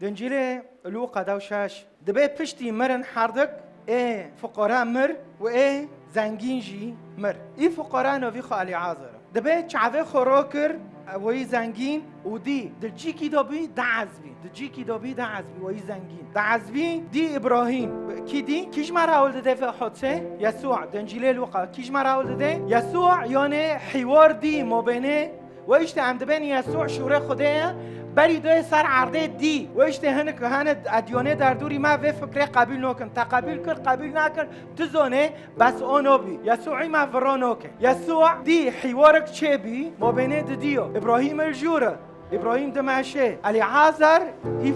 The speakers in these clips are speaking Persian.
دنجيلي لوقا دوشاش دبي بشتي مرن حردك فقراء مر زنگين جي مر فقراء نوفي خالي عازر دبي شعبي خروكر وي زنگين ودي دجيكي دوبي دجيكي دوبي دعزبي وي زنگين دعزبي دي إبراهيم كي دي كيش ما راول ده في حدثه يسوع دنجيلي لوقا كيش ما راول ده يسوع يعني حوار دي مبينه وإيش عم دبين يسوع شوره خدايا بری دوی سر عرضه دی و اشته هنه ادیانه در دوری ما و فکر قبول نکن تا قبول نکن تو زونه بس اونو بی یسوعی ما فرانو که یسوع دی حوارک چه بی ما بینه دیو ابراهیم الجوره ابراهیم دمشه علی عازر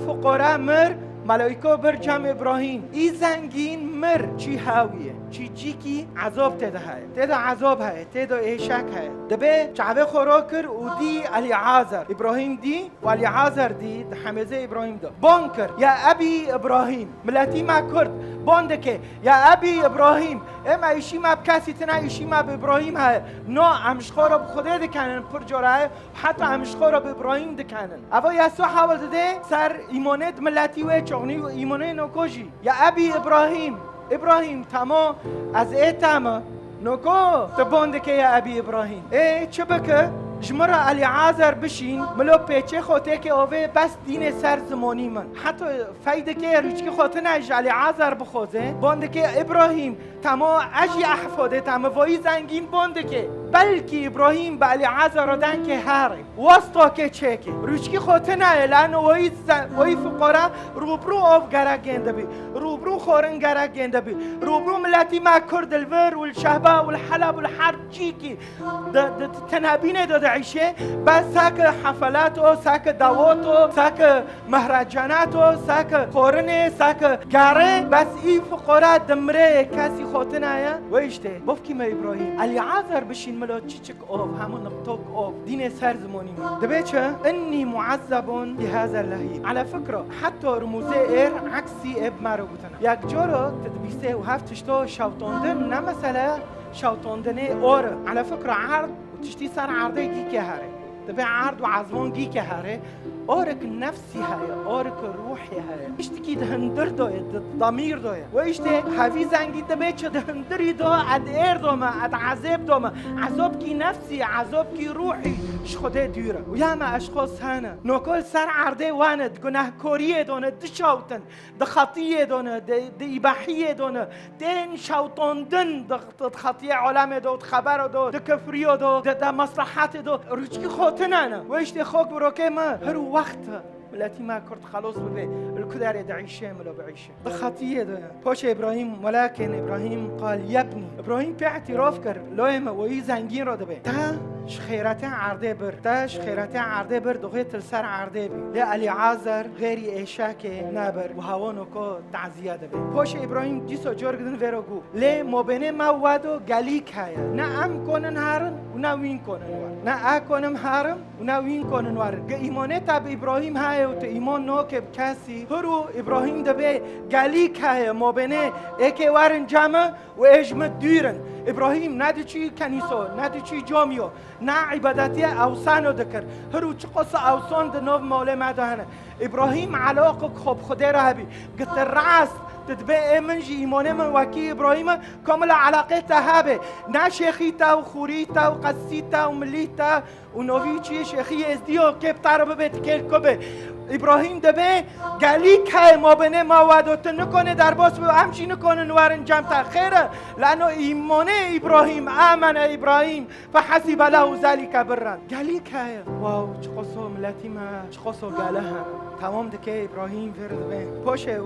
فقراء مر ملائکه بر جمع ابراهیم زنگین مر چی هاویه چی جیکی عذاب تده عذاب های تده ایشک های دبه شعبه خورا کر و دی علی عازر ابراهیم دی و علی عازر دی حمزه ابراهیم دا بان کر یا ابی ابراهیم ملتی ما کرد بانده که یا ابی ابراهیم اما ایشی ما بکسی تنه ایشی ما به ابراهیم های نو امشخورا بخوده دکنن پر جاره حتی امشخورا به ابراهیم دکنن اما یسوع حاول ده سر ایمانت ملتی و چغنی و ایمانه نوکوشی یا ابی ابراهیم تمام از تمام نوکو تبونده که یا ابی ابراهیم چه بکه جمرة علی عازر بشین ملو پیچه خوته که اوه بس دین سر زمانی من حتی فایده که روچکی خوته نایج علی عازر بخوزه بانده که ابراهیم تما اجی احفاده تما وای زنگین بانده که بلکه ابراهیم به علی عازر دن که هره واسطا که چکه روچکی خوته نه لان وای فقرا روبرو آف گرک گنده بی روبرو خورن گرک گنده بی روبرو ملتی ما کرد الور والشهبه والحلب والحرب چیکی تنابینه داده عيشه بس ساك حفلاتو ساك دعواتو ساك مهرجاناتو ساك قرنه ساك قاره بس فقراء دمره كاسي خوتنايا ويشته بفكي ما إبراهيم علی عازر بشين ملو تشيك اوف همون نبتوك اوف دين سر زماني دبيتشا اني معذب بهذا اللهيب على فكرة حتى رموزه اير عكسي اب مارو بتنا يك جورو تدبيسه وهفتشتو شوطاندن نمثلا شوطاندنه اور على فكرة عرض تشتي صار عرضه جي هاره تبع عرض وعزمان جي هاره اورك نفسي هاي اورك روحي هاي اشتكي دهندر دوية ضمير دوية واشتي حفي زنگي دبيتش دهندري دو اد اير دوما اد عذاب دوما عذاب كي نفسي عذاب كي روحي شخده ديره وياما اشخاص هانا نوكل سر عرضه واند گناه كوريه دونه دشاوتن دخطيه دونه ديباحيه دونه دين شاوتاندن دخطيه عالم دو خبر دو دكفريو دو ده مصلحات دو روچكي خوتنانا واشتي خوك بروكي ما هرو وقت ملتی ما کرد خلاص ببه الكدار دعيشه ملو بعيشه بخطيه ده پاش ابراهيم ولكن ابراهيم قال يا ابني ابراهيم به اعتراف کرد لایما وی زنگین را دبه تا خیرات عرضه بر تاش خیرات عرضه بر دوغه سر عرضه بی لا علی عازر غیری ایشاک نبر و هوانو کو تعزیه دبه پاش ابراهيم دیسو جورگدن ورگو ل مبنه موادو گلیک های نه ام کنن هرن و نه وین کنن ور نه اکنم هرم و نه وین کنن ور ایمانه تب ابراهيم های و ایمان نو که کسی هرو ابراهيم دبه گلیک های مبنه اکی ورن جمع و اجمه دیرن ابراهيم ندی چی کنیسو ندی چی جامیو نه عبادتی اوثانو دکر هرو چی قص اوثان دنو موله مدهنه ابراهيم علاقه خوب خدا را هبی قلت الرعس تتبقى منجي إيمانه من وكي إبراهيم كامل علاقته هابه نا شيخيتا وخوريتا وقسيتا ومليتا ونوفيتشي شيخي ازديو كيف تعرف بيتكيل كبه إبراهيم دبه گلیک های ما بینه ما وعدت نکنه در باس و همچی نکنه نوارن جمع خیره لانه ایمان ابراهیم آمن ابراهیم فحسب له ذلك برا گلیک های واو چه قصو ملتی ما چه قصو گله هم تمام دکه ابراهیم فرد به پاشه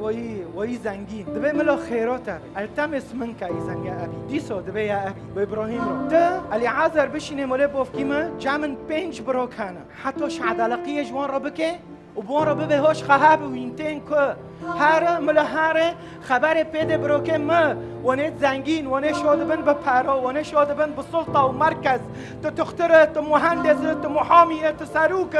وی زنگین دبه ملا خیرات التمس منك اذا يا ابي دیسو دبه یا ابي به ابراهیم رو ده علی عازر بشینه مولا بوفکیما جمن پنج بروکانه حتی شعدلقی جوان را بکه وبورا ببهوش خهاب وينتين كو هاره ملا هاره خبر پیده بروکه ما ونه زنگین ونه شاده بن به پرا ونه شاده بن به سلطه و مرکز تو تختره تو مهندس تو محامیه تو سروک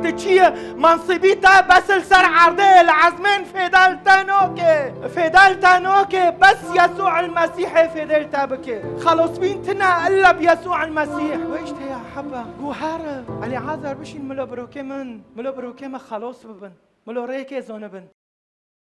تو چیه منصبی تا بس سر عرضه العزمین فیدال تنو که في دلتا نوكي بس يسوع المسيح في دلتا بكي خلص بينتنا إلا بيسوع المسيح وإيش يا حبا جوهرة علي عذر بشين ملو بروكي من خلاص ببن ملو ريكي زون بن